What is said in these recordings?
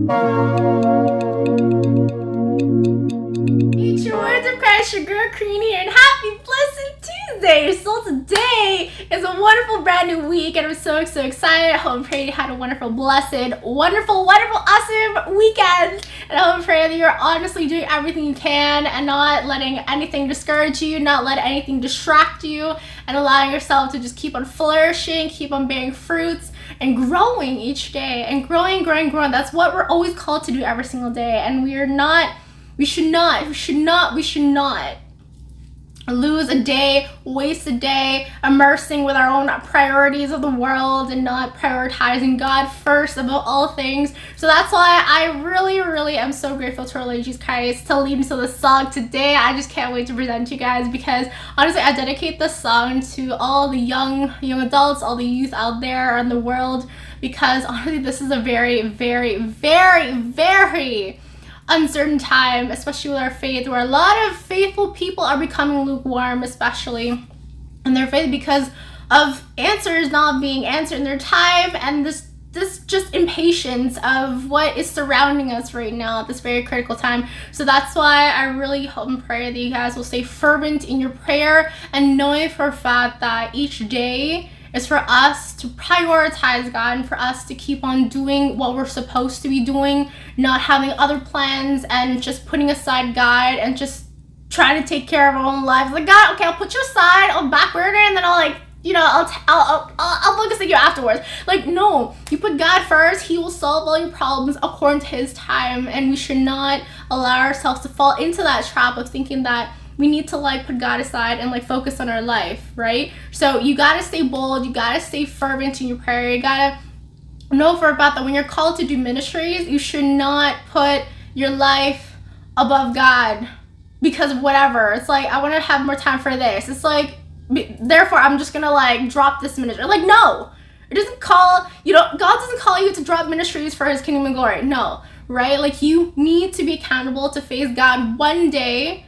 Eat your words of Christ, your girl Karina here, and happy Blessed Tuesday! So today is a wonderful brand new week, and I'm so excited. I hope and pray you had a wonderful, blessed, wonderful, awesome weekend. And I hope and pray that you're honestly doing everything you can and not letting anything discourage you, not letting anything distract you, and allowing yourself to just keep on flourishing, keep on bearing fruits, and growing each day, and growing. That's what we're always called to do every single day. And we should not lose a day, waste a day, immersing with our own priorities of the world and not prioritizing God first above all things. So that's why I really am so grateful to our Lord Jesus Christ to lead me to this song today. I just can't wait to present to you guys, because honestly I dedicate this song to all the young adults, all the youth out there in the world, because honestly this is a very uncertain time, especially with our faith, where a lot of faithful people are becoming lukewarm, especially in their faith, because of answers not being answered in their time, and this just impatience of what is surrounding us right now at this very critical time. So that's why I really hope and pray that you guys will stay fervent in your prayer, and knowing for a fact that each day is for us to prioritize God and for us to keep on doing what we're supposed to be doing, not having other plans and just putting aside God and just trying to take care of our own lives. Like, God, okay, I'll put you aside, I'll back burner, and then I'll focus on you afterwards. Like, no, you put God first. He will solve all your problems according to His time, and we should not allow ourselves to fall into that trap of thinking that we need to put God aside and focus on our life, right? So you gotta stay bold, you gotta stay fervent in your prayer, you gotta know for a fact that when you're called to do ministries, you should not put your life above God because of whatever. It's like, I want to have more time for this. It's like, therefore I'm just gonna drop this ministry. Like, no, it doesn't call, God doesn't call you to drop ministries for His kingdom and glory. No, right? Like, you need to be accountable to face God one day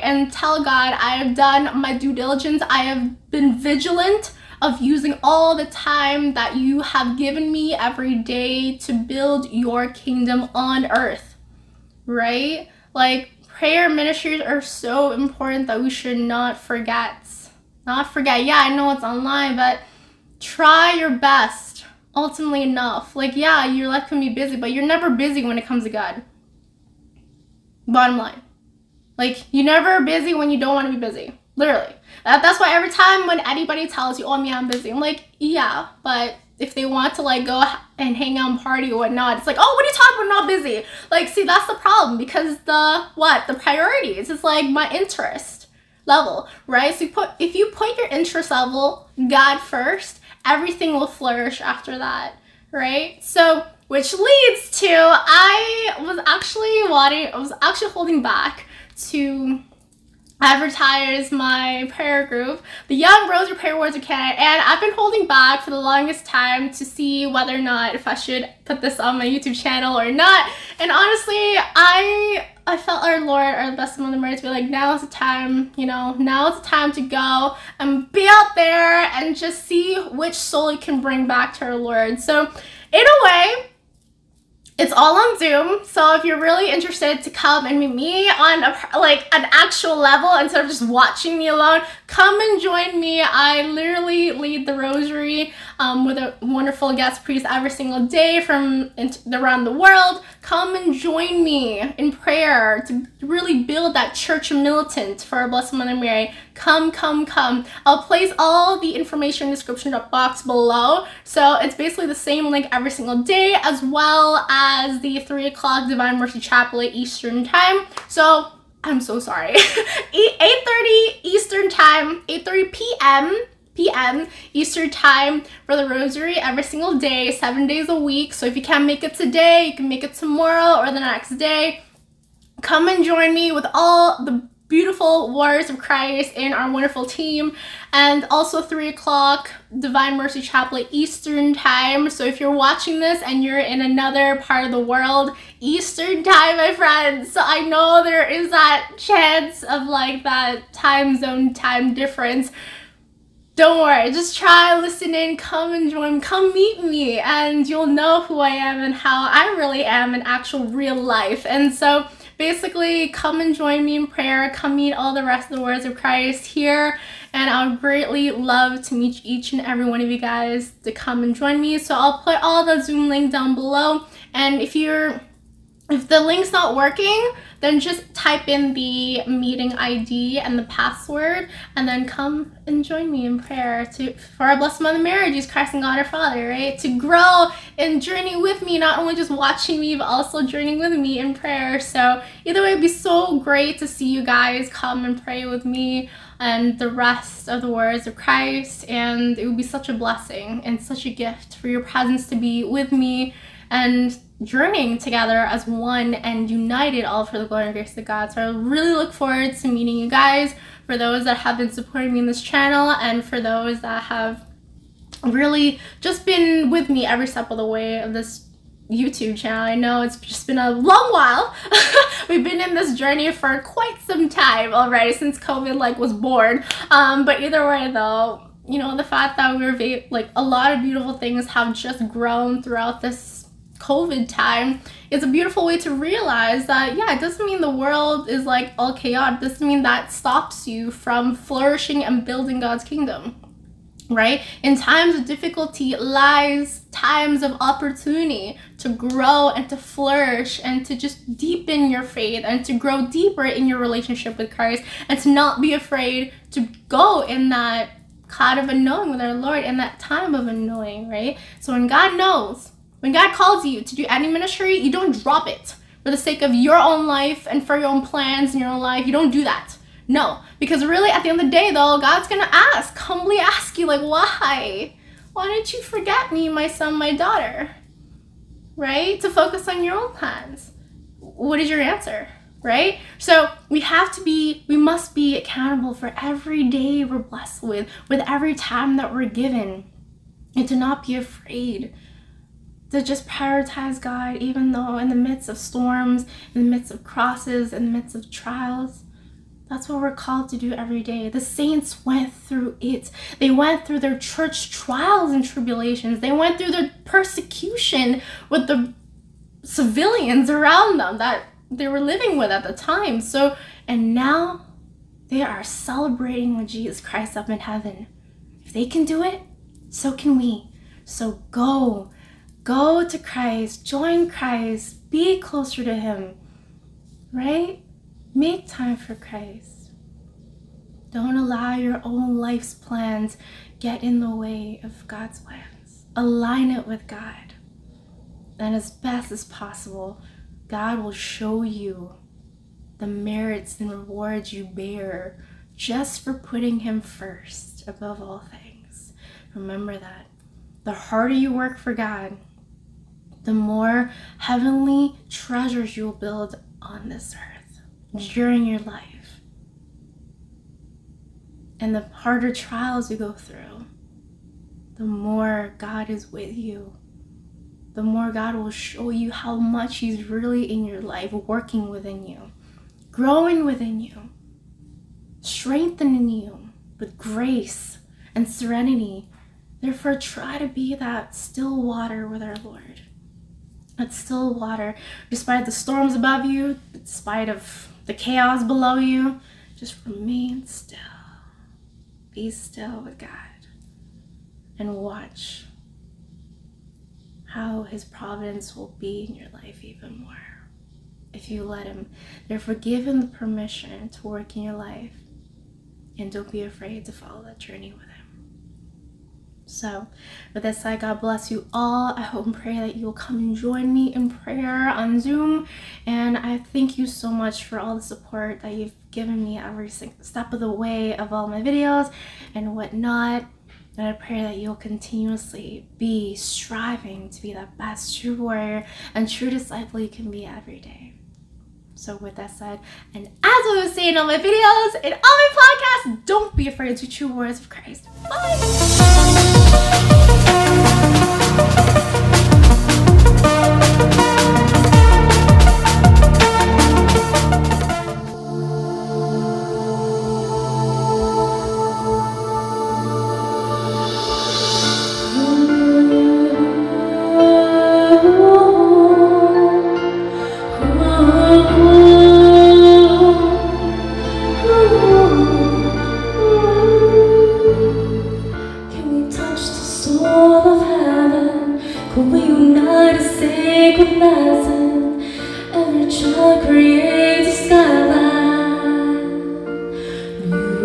and tell God, I have done my due diligence. I have been vigilant of using all the time that you have given me every day to build your kingdom on earth, right? Like, prayer ministries are so important that we should not forget. Yeah, I know it's online, but try your best. Ultimately enough. Like, yeah, your life can be busy, but you're never busy when it comes to God. Bottom line. Like, you're never busy when you don't want to be busy. Literally. That's why every time when anybody tells you, oh, I'm busy, I'm like, yeah, but if they want to go and hang out and party or whatnot, it's like, oh, what are you talking about, not busy? Like, see, that's the problem, because the priorities is my interest level, right? So if you put your interest level, God first, everything will flourish after that, right? So, which leads to, I was actually holding back to advertise my prayer group, the Young Rosary Prayer Warriors of Canada, and I've been holding back for the longest time to see whether or not if I should put this on my YouTube channel or not. And honestly, I felt our Lord, our Blessed Mother Mary, to be like, now is the time, now is the time to go and be out there and just see which soul you can bring back to our Lord. So in a way, it's all on Zoom, so if you're really interested to come and meet me on an actual level instead of just watching me alone, come and join me. I literally lead the rosary with a wonderful guest priest every single day from around the world. Come and join me in prayer to really build that church militant for our Blessed Mother Mary. Come. I'll place all the information in the description box below. So it's basically the same link every single day, as well as the 3 o'clock Divine Mercy Chapel at Eastern Time. So I'm so sorry. 8:30 Eastern Time, 8:30 p.m. Eastern Time for the rosary every single day, 7 days a week. So if you can't make it today, you can make it tomorrow or the next day. Come and join me with all the beautiful warriors of Christ in our wonderful team. And also 3 o'clock Divine Mercy Chapel Eastern Time. So if you're watching this and you're in another part of the world, Eastern Time, my friends. So I know there is that chance of that time zone time difference. Don't worry, just try, listen in, come and join, come meet me, and you'll know who I am and how I really am in actual real life. And so basically, come and join me in prayer, come meet all the rest of the Words of Christ here, and I would greatly love to meet each and every one of you guys to come and join me. So I'll put all the Zoom link down below, and if the link's not working, then just type in the meeting ID and the password, and then come and join me in prayer for our Blessed Mother Mary, Jesus Christ and God our Father, right? To grow and journey with me, not only just watching me, but also journeying with me in prayer. So either way, it'd be so great to see you guys come and pray with me and the rest of the Words of Christ. And it would be such a blessing and such a gift for your presence to be with me and journeying together as one and united, all for the glory and grace of God. So I really look forward to meeting you guys, for those that have been supporting me in this channel, and for those that have really just been with me every step of the way of this YouTube channel. I know it's just been a long while. We've been in this journey for quite some time already, since COVID was born. But either way though, you know, the fact that we're a lot of beautiful things have just grown throughout this COVID time is a beautiful way to realize that, yeah, it doesn't mean the world is all chaotic. It doesn't mean that stops you from flourishing and building God's kingdom, right? In times of difficulty lies times of opportunity to grow and to flourish and to just deepen your faith and to grow deeper in your relationship with Christ, and to not be afraid to go in that cloud of unknowing with our Lord, in that time of unknowing, right? So when God knows, when God calls you to do any ministry, you don't drop it for the sake of your own life and for your own plans in your own life. You don't do that. No, because really at the end of the day though, God's gonna humbly ask you, why? Why didn't you forget me, my son, my daughter? Right? To focus on your own plans. What is your answer? Right? So we must be accountable for every day we're blessed with every time that we're given, and to not be afraid to just prioritize God, even though in the midst of storms, in the midst of crosses, in the midst of trials. That's what we're called to do every day. The saints went through it. They went through their church trials and tribulations. They went through their persecution with the civilians around them that they were living with at the time. And now they are celebrating with Jesus Christ up in heaven. If they can do it, so can we. So go to Christ, join Christ, be closer to Him, right? Make time for Christ. Don't allow your own life's plans get in the way of God's plans. Align it with God. And as best as possible, God will show you the merits and rewards you bear just for putting Him first above all things. Remember that. The harder you work for God, the more heavenly treasures you'll build on this earth during your life. And the harder trials you go through, the more God is with you. The more God will show you how much He's really in your life, working within you, growing within you, strengthening you with grace and serenity. Therefore, try to be that still water with our Lord. That still water, despite the storms above you, despite of the chaos below you, just remain still. Be still with God and watch how His providence will be in your life even more if you let Him. Therefore, give Him the permission to work in your life, and don't be afraid to follow that journey with Him. So with that said, God bless you all. I hope and pray that you will come and join me in prayer on Zoom. And I thank you so much for all the support that you've given me every step of the way of all my videos and whatnot. And I pray that you'll continuously be striving to be that best true warrior and true disciple you can be every day. So with that said, and as I was saying in all my videos and all my podcasts, don't be afraid to true words of Christ. Bye! find a sacred lesson. Every child creates a skyline.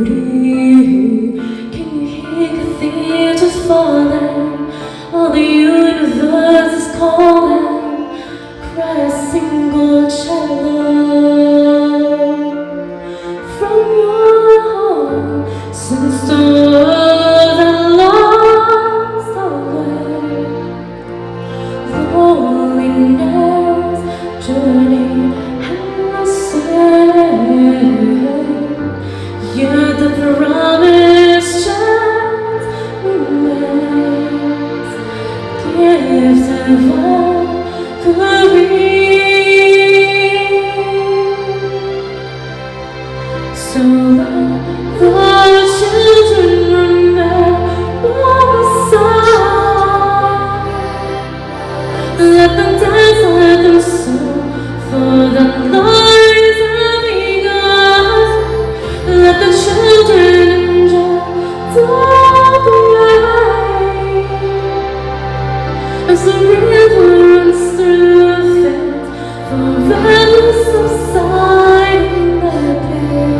Beauty, can you hear cathedrals falling? All the universe is calling. Cry a single cello from your heart, since the world had lost the way. Loneliness, journey, and the same. Yet the promise just remains. Gifts and Valkyrie. So let the children remember the song. Let them dance, let them sing, for the Lord is having us. Let the children enjoy the light as the river runs through the fields, forever subsiding their pain.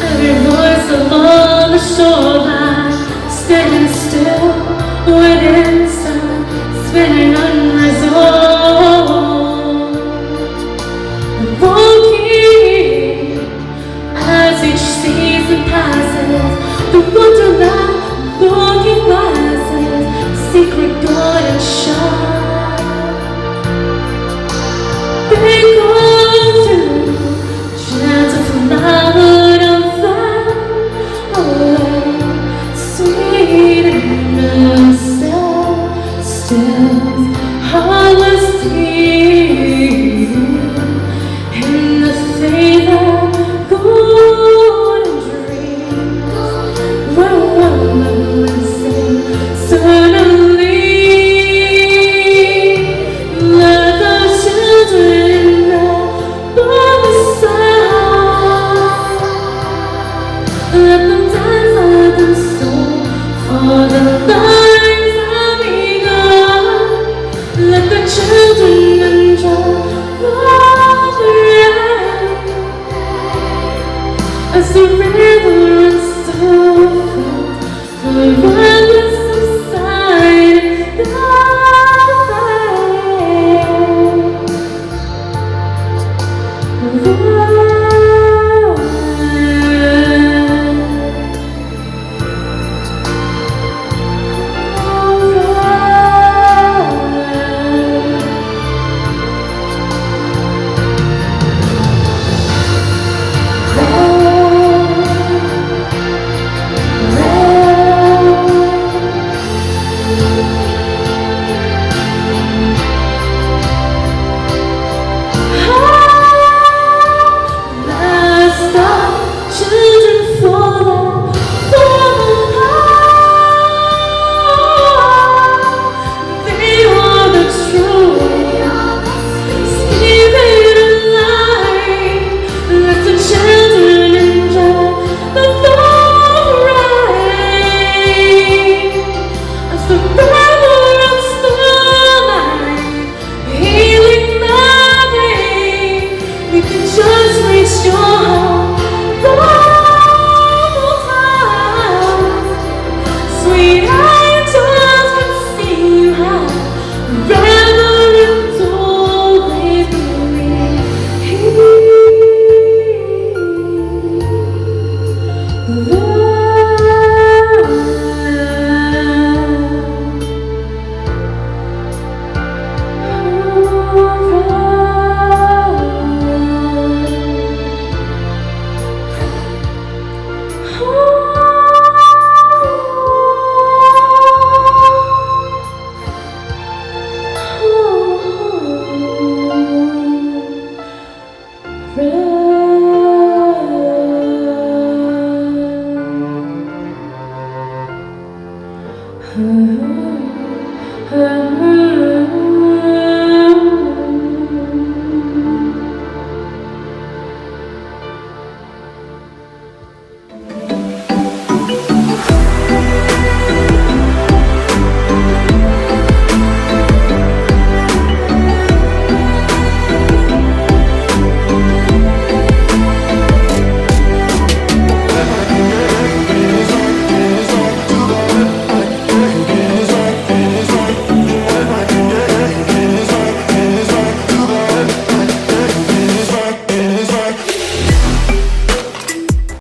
Every voice along the shoreline, standing still, waiting inside, spinning unresolved. The